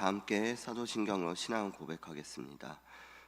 다 함께 사도신경으로 신앙 고백하겠습니다.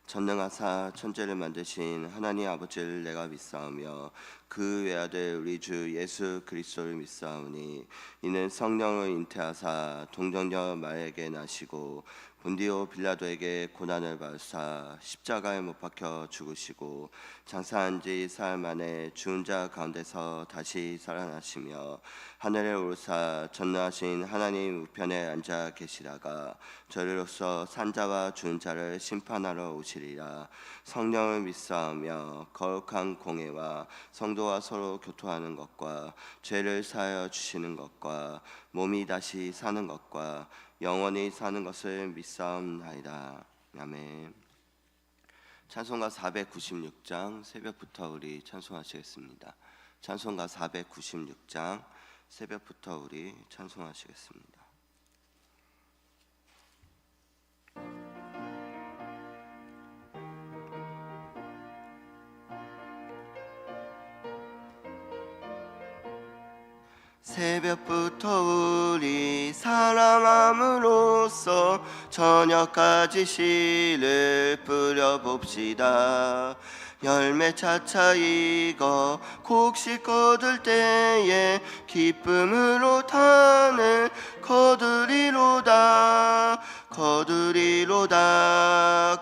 전능하사 천지를 만드신 하나님 아버지를 내가 믿사오며 그 외아들 우리 주 예수 그리스도를 믿사오니 이는 성령을 잉태하사 동정녀 마리아에게 나시고 본디오 빌라도에게 고난을 받으사 십자가에 못 박혀 죽으시고 장사한 지 사흘 만에 죽은 자 가운데서 다시 살아나시며 하늘에 오르사 전능하신 하나님 우편에 앉아 계시다가 저리로서 산자와 죽은 자를 심판하러 오시리라. 성령을 믿사오며 거룩한 공예와 성도와 서로 교토하는 것과 죄를 사하여 주시는 것과 몸이 다시 사는 것과 영원히 사는 것을 믿사옵나이다. 아멘. 찬송가 496장 새벽부터 우리 찬송하시겠습니다. 찬송가 496장 새벽부터 우리 찬송하시겠습니다. 새벽부터 우리 사랑함으로써 저녁까지 씨를 뿌려봅시다. 열매 차차 익어 곡식 거둘 때에 기쁨으로 탄을 거두리로다. 거두리로다.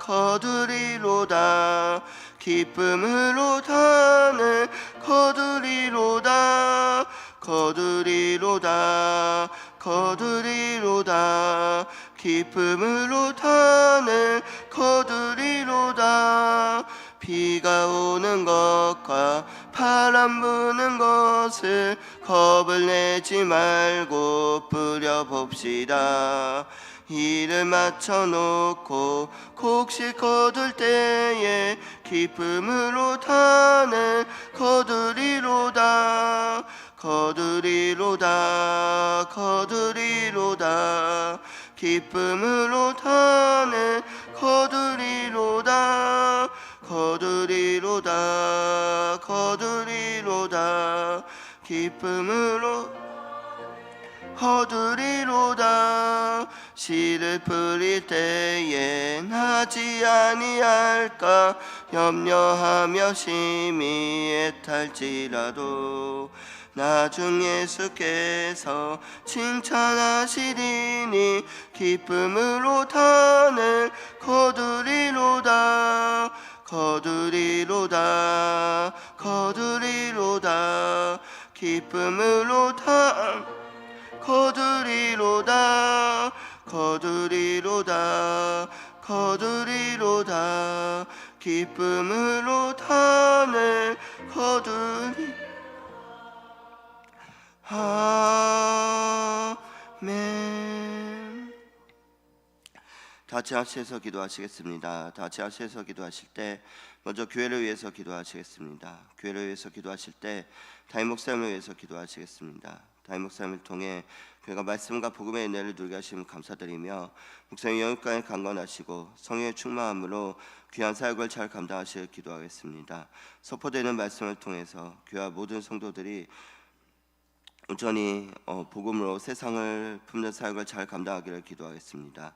거두리로다. 기쁨으로 탄을 거두리로다. 거두리로다. 거두리로다. 기쁨으로 탄을 거두리로다. 비가 오는 것과 바람 부는 것을 겁을 내지 말고 뿌려봅시다. 이를 맞춰놓고 곡식 거둘 때에 기쁨으로 탄을 거두리로다. 거두리로다. 거두리로다. 기쁨으로 탄을 거두리로다. 거두리로다. 거두리로다. 기쁨으로 거두리로다. 씨를 뿌릴 때엔 하지 아니할까 염려하며 심히 애탈지라도 나중 예수께서 칭찬하시리니 기쁨으로 탄을 거두리로다. 거두리로다. 거두리로다. 기쁨으로 탄 거두리로다. 거두리로다. 거두리로다. 기쁨으로 탄을 거두리. 아멘. 다 같이 하셔서 기도하시겠습니다. 다 같이 하셔서 기도하실 때 먼저 교회를 위해서 기도하시겠습니다. 교회를 위해서 기도하실 때 담임 목사님을 위해서 기도하시겠습니다. 담임 목사님을 통해 교회가 말씀과 복음의 은혜를 누리게 하심을 감사드리며 목사님 영육간에 강건하시고 성령의 충만함으로 귀한 사역을 잘 감당하시길 기도하겠습니다. 선포되는 말씀을 통해서 교회와 모든 성도들이 온전히 복음으로 세상을 품는 사역을 잘 감당하기를 기도하겠습니다.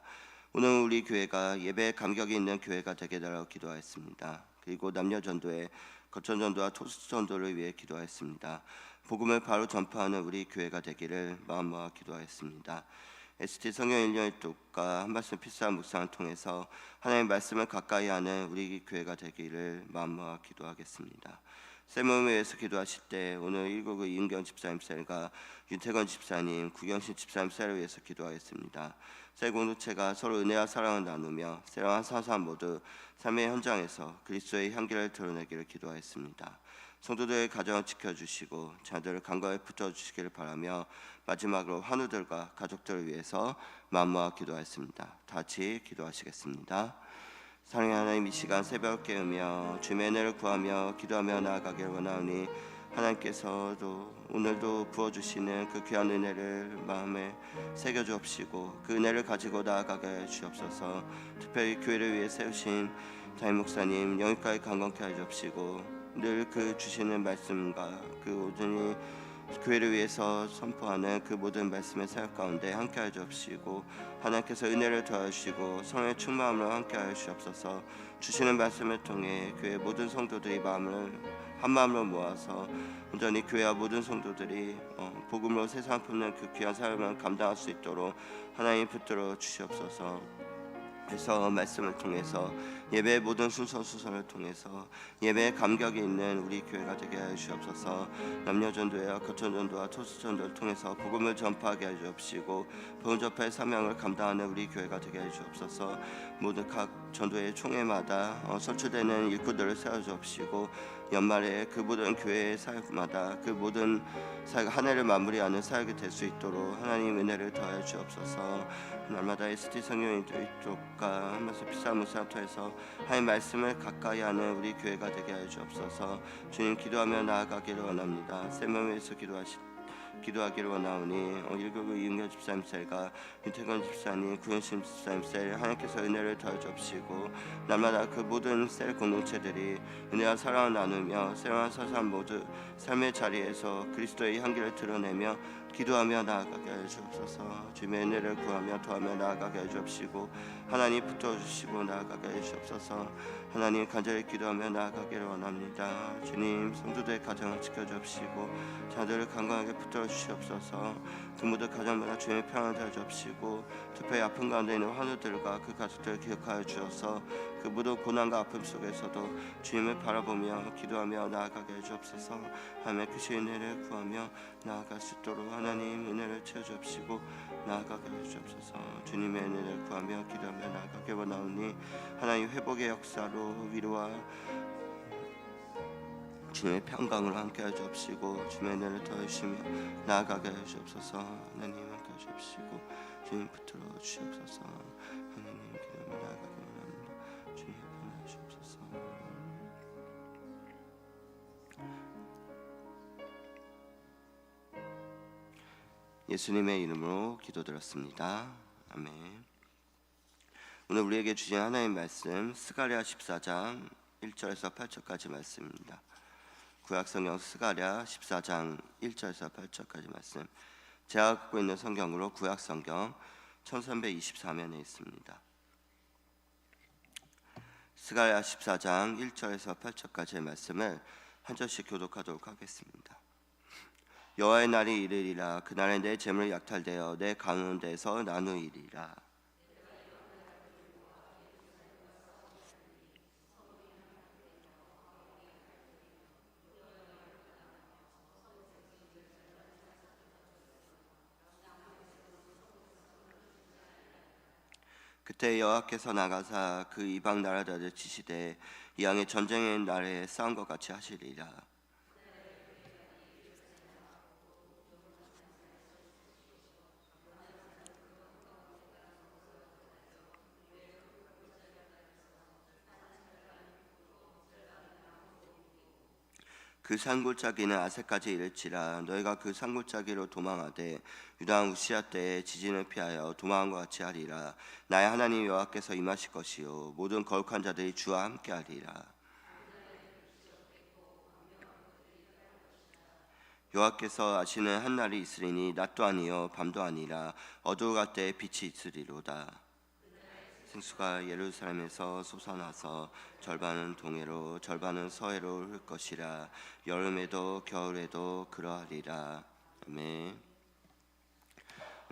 오늘 우리 교회가 예배에 감격이 있는 교회가 되게 달라고 기도하였습니다. 그리고 남녀 전도회, 거천 전도와 토스 전도를 위해 기도하였습니다. 복음을 바로 전파하는 우리 교회가 되기를 마음 모아 기도하였습니다. ST 성경 1년 1독과 한 말씀 필사한 묵상을 통해서 하나님의 말씀을 가까이 하는 우리 교회가 되기를 마음 모아 기도하겠습니다. 쌤을 위해서 기도하실 때 오늘 199 이은경 집사님 셀과 윤태건 집사님, 구경신 집사님 셀을 위해서 기도하겠습니다. 셀 공동체가 서로 은혜와 사랑을 나누며 셀과 사람 모두 삶의 현장에서 그리스도의 향기를 드러내기를 기도하였습니다. 성도들의 가정을 지켜주시고 자녀들을 강건히 붙여주시기를 바라며 마지막으로 환우들과 가족들을 위해서 마음 모아 기도하였습니다. 다 같이 기도하시겠습니다. 사랑의 하나님, 이 시간 새벽을 깨우며 주님의 은혜를 구하며 기도하며 나아가기를 원하오니 하나님께서도 오늘도 부어주시는 그 귀한 은혜를 마음에 새겨주옵시고 그 은혜를 가지고 나아가게 해주옵소서. 특별히 교회를 위해 세우신 담임 목사님 영육까지 강건케 하시옵시고 늘 그 주시는 말씀과 그 온전히 교회를 위해서 선포하는 그 모든 말씀의 사역 가운데 함께하여 주옵시고 하나님께서 은혜를 더하시고 성령의 충만함으로 함께하여 주옵소서. 주시는 말씀을 통해 교회 모든 성도들이 마음을 한 마음으로 모아서 온전히 교회와 모든 성도들이 복음으로 세상 품는 그 귀한 삶을 감당할 수 있도록 하나님 붙들어 주시옵소서. 그래서 말씀을 통해서 예배의 모든 순서를 통해서 예배의 감격이 있는 우리 교회가 되게 하여 주옵소서. 남녀전도회와 거천전도와 토수전도를 통해서 복음을 전파하게 하여 주옵시고 복음 전파의 사명을 감당하는 우리 교회가 되게 하여 주옵소서. 모든 각 전도회 총회마다 선출되는 일꾼들을 세워 주옵시고 연말에 그 모든 교회의 사역마다 그 모든 사역 한 해를 마무리하는 사역이 될 수 있도록 하나님 은혜를 더하여 주옵소서. 날마다 ST 성령님들과 하면서 피사무사 통해서 하나님 말씀을 가까이 하는 우리 교회가 되게 하여 주옵소서. 주님 기도하며 나아가기를 원합니다. 세명에서 기도하기를 원하오니 199 이은결 집사님 셀과 윤태건 집사님, 구현심 집사님 셀 하나님께서 은혜를 더해 주옵시고 날마다 그 모든 셀 공동체들이 은혜와 사랑을 나누며 셀과 사람 모두 삶의 자리에서 그리스도의 향기를 드러내며 기도하며 나아가게 하여 주옵소서. 주님의 은혜를 구하며 도하며 나아가게 하여 주옵시고 하나님 붙어주시고 나아가게 하여 주옵소서. 하나님 간절히 기도하며 나아가기를 원합니다. 주님 성도들의 가정을 지켜주옵시고 자들을 강건하게 붙들어 주시옵소서. 그 모든 가정마다 주님의 평안을 더해 주옵시고 특별히 아픈 가운데 있는 환우들과 그 가족들을 기억하여 주셔서 그 모든 고난과 아픔 속에서도 주님을 바라보며 기도하며 나아가게 해 주옵소서. 하나님의 크신 은혜를 구하며 나아갈 수 있도록 하나님 은혜를 채워주옵시고 나아가게 해 주옵소서. 주님의 은혜를 구하며 기도하며 나아가게 원하오니 하나님 회복의 역사로 위로와 주님의 평강으로 함께하여 주옵시고 주님의 은혜를 더하시며 나아가게 하여 주옵소서. 하나님 함께하여 주옵시고 주님 붙들어 주시옵소서. 하나님 기도하며 나아가게 원합니다. 주님 편하여 주옵소서. 예수님의 이름으로 기도드렸습니다. 아멘. 오늘 우리에게 주신 하나님 말씀 스가랴 14장 1절에서 8절까지 말씀입니다. 구약성경 스가랴 14장 1절에서 8절까지 말씀, 제가 갖고 있는 성경으로 구약성경 1324면에 있습니다. 스가랴 14장 1절에서 8절까지의 말씀을 한 절씩 교독하도록 하겠습니다. 여호와의 날이 이르리라. 그날에 내 재물이 약탈되어 내 가운데서 나누이리라. 그때 여호와께서 나가사 그 이방 나라들을 치시되 이왕의 전쟁의 날에 싸움과 같이 하시리라. 그 산골짜기는 아세까지 이를지라. 너희가 그 산골짜기로 도망하되 유다 우시야 때에 지진을 피하여 도망한 것 같이 하리라. 나의 하나님 여호와께서 임하실 것이요 모든 거룩한 자들이 주와 함께하리라. 여호와께서 아시는 한 날이 있으리니 낮도 아니요 밤도 아니라 어두워갈 때에 빛이 있으리로다. 생수가 예루살렘에서 솟아나서 절반은 동해로 절반은 서해로 흐를 것이라. 여름에도 겨울에도 그러하리라. 아멘.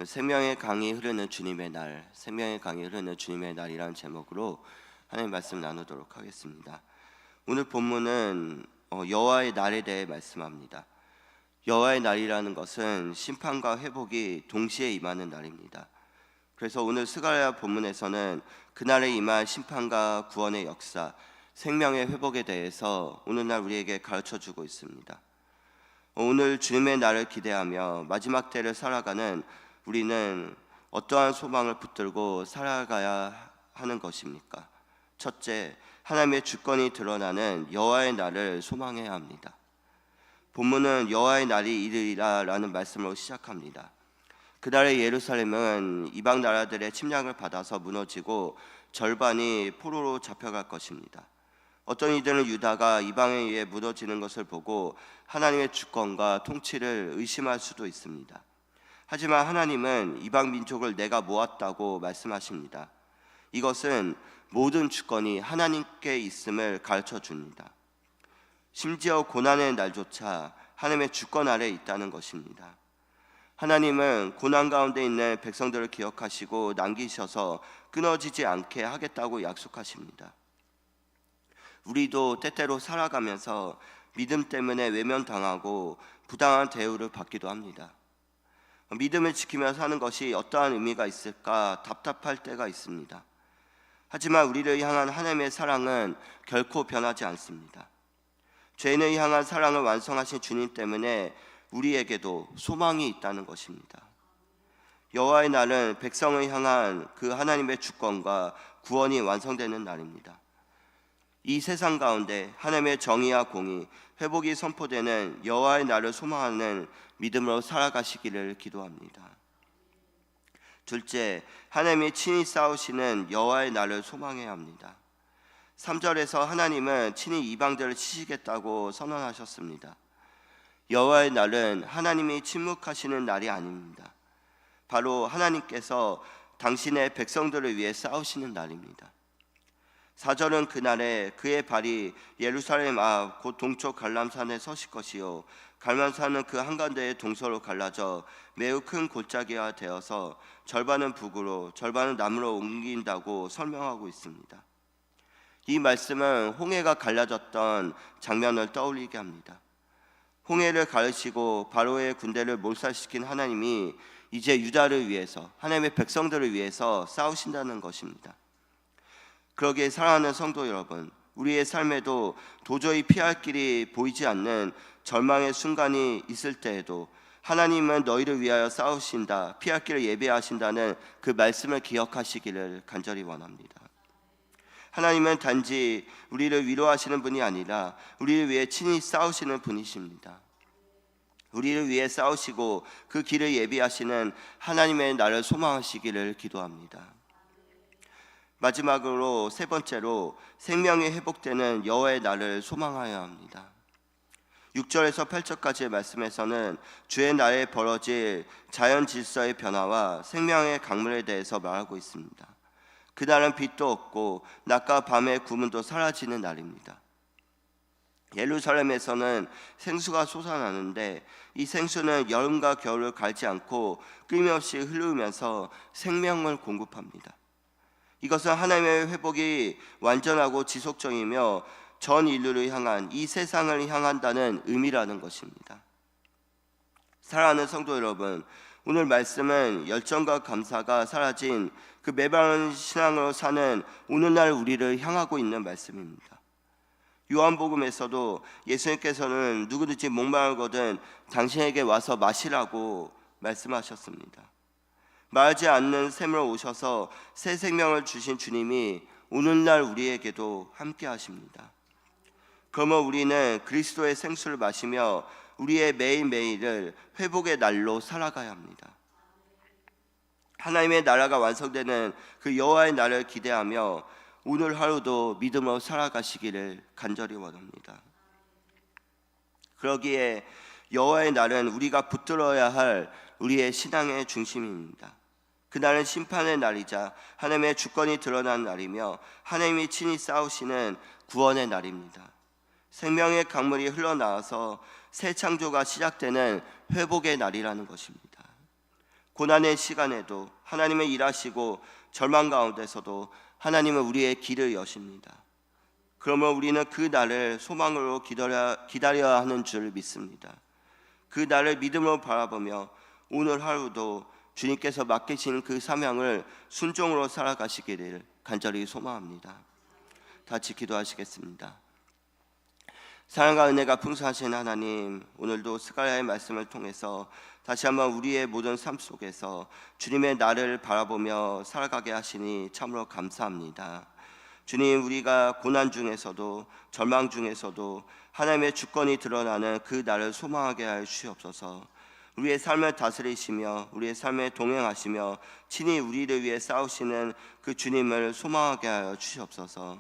생명의 강이 흐르는 주님의 날, 생명의 강이 흐르는 주님의 날이라는 제목으로 하나님 말씀 나누도록 하겠습니다. 오늘 본문은 여호와의 날에 대해 말씀합니다. 여호와의 날이라는 것은 심판과 회복이 동시에 임하는 날입니다. 그래서 오늘 스가랴 본문에서는 그날에 임할 심판과 구원의 역사, 생명의 회복에 대해서 오늘날 우리에게 가르쳐주고 있습니다. 오늘 주님의 날을 기대하며 마지막 때를 살아가는 우리는 어떠한 소망을 붙들고 살아가야 하는 것입니까? 첫째, 하나님의 주권이 드러나는 여호와의 날을 소망해야 합니다. 본문은 여호와의 날이 이르리라 라는 말씀으로 시작합니다. 그날의 예루살렘은 이방 나라들의 침략을 받아서 무너지고 절반이 포로로 잡혀갈 것입니다. 어떤 이들은 유다가 이방에 의해 무너지는 것을 보고 하나님의 주권과 통치를 의심할 수도 있습니다. 하지만 하나님은 이방 민족을 내가 모았다고 말씀하십니다. 이것은 모든 주권이 하나님께 있음을 가르쳐 줍니다. 심지어 고난의 날조차 하나님의 주권 아래에 있다는 것입니다. 하나님은 고난 가운데 있는 백성들을 기억하시고 남기셔서 끊어지지 않게 하겠다고 약속하십니다. 우리도 때때로 살아가면서 믿음 때문에 외면당하고 부당한 대우를 받기도 합니다. 믿음을 지키며 사는 것이 어떠한 의미가 있을까 답답할 때가 있습니다. 하지만 우리를 향한 하나님의 사랑은 결코 변하지 않습니다. 죄인을 향한 사랑을 완성하신 주님 때문에 우리에게도 소망이 있다는 것입니다. 여호와의 날은 백성을 향한 그 하나님의 주권과 구원이 완성되는 날입니다. 이 세상 가운데 하나님의 정의와 공의, 회복이 선포되는 여호와의 날을 소망하는 믿음으로 살아가시기를 기도합니다. 둘째, 하나님이 친히 싸우시는 여호와의 날을 소망해야 합니다. 3절에서 하나님은 친히 이방들을 치시겠다고 선언하셨습니다. 여호와의 날은 하나님이 침묵하시는 날이 아닙니다. 바로 하나님께서 당신의 백성들을 위해 싸우시는 날입니다. 4절은 그날에 그의 발이 예루살렘 앞 곧 동쪽 갈람산에 서실 것이요 갈람산은 그 한가운데의 동서로 갈라져 매우 큰 골짜기가 되어서 절반은 북으로 절반은 남으로 옮긴다고 설명하고 있습니다. 이 말씀은 홍해가 갈라졌던 장면을 떠올리게 합니다. 홍해를 가르시고 바로의 군대를 몰살시킨 하나님이 이제 유다를 위해서, 하나님의 백성들을 위해서 싸우신다는 것입니다. 그러기에 사랑하는 성도 여러분, 우리의 삶에도 도저히 피할 길이 보이지 않는 절망의 순간이 있을 때에도 하나님은 너희를 위하여 싸우신다, 피할 길을 예비하신다는 그 말씀을 기억하시기를 간절히 원합니다. 하나님은 단지 우리를 위로하시는 분이 아니라 우리를 위해 친히 싸우시는 분이십니다. 우리를 위해 싸우시고 그 길을 예비하시는 하나님의 날을 소망하시기를 기도합니다. 마지막으로 세 번째로 생명이 회복되는 여호와의 날을 소망하여야 합니다. 6절에서 8절까지의 말씀에서는 주의 날에 벌어질 자연 질서의 변화와 생명의 강물에 대해서 말하고 있습니다. 그날은 빛도 없고 낮과 밤의 구문도 사라지는 날입니다. 예루살렘에서는 생수가 솟아나는데 이 생수는 여름과 겨울을 가리지 않고 끊임없이 흐르면서 생명을 공급합니다. 이것은 하나님의 회복이 완전하고 지속적이며 전 인류를 향한, 이 세상을 향한다는 의미라는 것입니다. 사랑하는 성도 여러분, 오늘 말씀은 열정과 감사가 사라진 그 메마른 신앙으로 사는 오늘날 우리를 향하고 있는 말씀입니다. 요한복음에서도 예수님께서는 누구든지 목마르거든 당신에게 와서 마시라고 말씀하셨습니다. 말하지 않는 샘으로 오셔서 새 생명을 주신 주님이 오늘날 우리에게도 함께 하십니다. 그러면 우리는 그리스도의 생수를 마시며 우리의 매일매일을 회복의 날로 살아가야 합니다. 하나님의 나라가 완성되는 그 여호와의 날을 기대하며 오늘 하루도 믿음으로 살아가시기를 간절히 원합니다. 그러기에 여호와의 날은 우리가 붙들어야 할 우리의 신앙의 중심입니다. 그날은 심판의 날이자 하나님의 주권이 드러난 날이며 하나님이 친히 싸우시는 구원의 날입니다. 생명의 강물이 흘러나와서 새 창조가 시작되는 회복의 날이라는 것입니다. 고난의 시간에도 하나님은 일하시고 절망 가운데서도 하나님은 우리의 길을 여십니다. 그러면 우리는 그 날을 소망으로 기다려야 하는 줄 믿습니다. 그 날을 믿음으로 바라보며 오늘 하루도 주님께서 맡기신 그 사명을 순종으로 살아가시기를 간절히 소망합니다. 같이 기도하시겠습니다. 사랑과 은혜가 풍성하신 하나님, 오늘도 스가랴의 말씀을 통해서 다시 한번 우리의 모든 삶 속에서 주님의 나를 바라보며 살아가게 하시니 참으로 감사합니다. 주님, 우리가 고난 중에서도 절망 중에서도 하나님의 주권이 드러나는 그 날을 소망하게 하여 주시옵소서. 우리의 삶을 다스리시며 우리의 삶에 동행하시며 친히 우리를 위해 싸우시는 그 주님을 소망하게 하여 주시옵소서.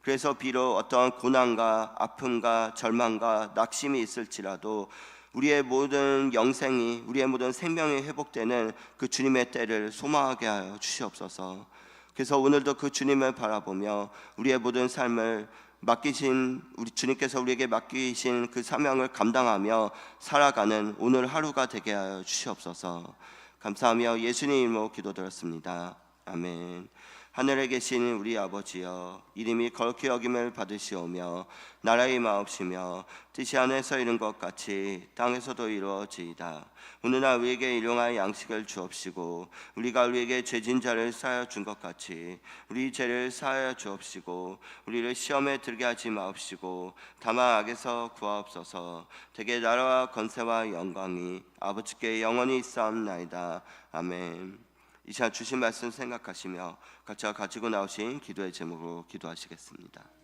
그래서 비록 어떠한 고난과 아픔과 절망과 낙심이 있을지라도 우리의 모든 영생이, 우리의 모든 생명이 회복되는 그 주님의 때를 소망하게 하여 주시옵소서. 그래서 오늘도 그 주님을 바라보며 우리의 모든 삶을 맡기신, 우리 주님께서 우리에게 맡기신 그 사명을 감당하며 살아가는 오늘 하루가 되게 하여 주시옵소서. 감사하며 예수님 이름으로 기도드렸습니다. 아멘. 하늘에 계신 우리 아버지여, 이름이 거룩히 여김을 받으시오며 나라의 마옵시며 뜻이 하늘에서 이룬 것 같이 땅에서도 이루어지이다. 오늘날 우리에게 일용할 양식을 주옵시고 우리가 우리에게 죄진 자를 사하여 준 것 같이 우리 죄를 사하여 주옵시고 우리를 시험에 들게 하지 마옵시고 다만 악에서 구하옵소서. 대개 나라와 권세와 영광이 아버지께 영원히 있사옵나이다. 아멘. 이 시간 주신 말씀 생각하시며 각자 가지고 나오신 기도의 제목으로 기도하시겠습니다.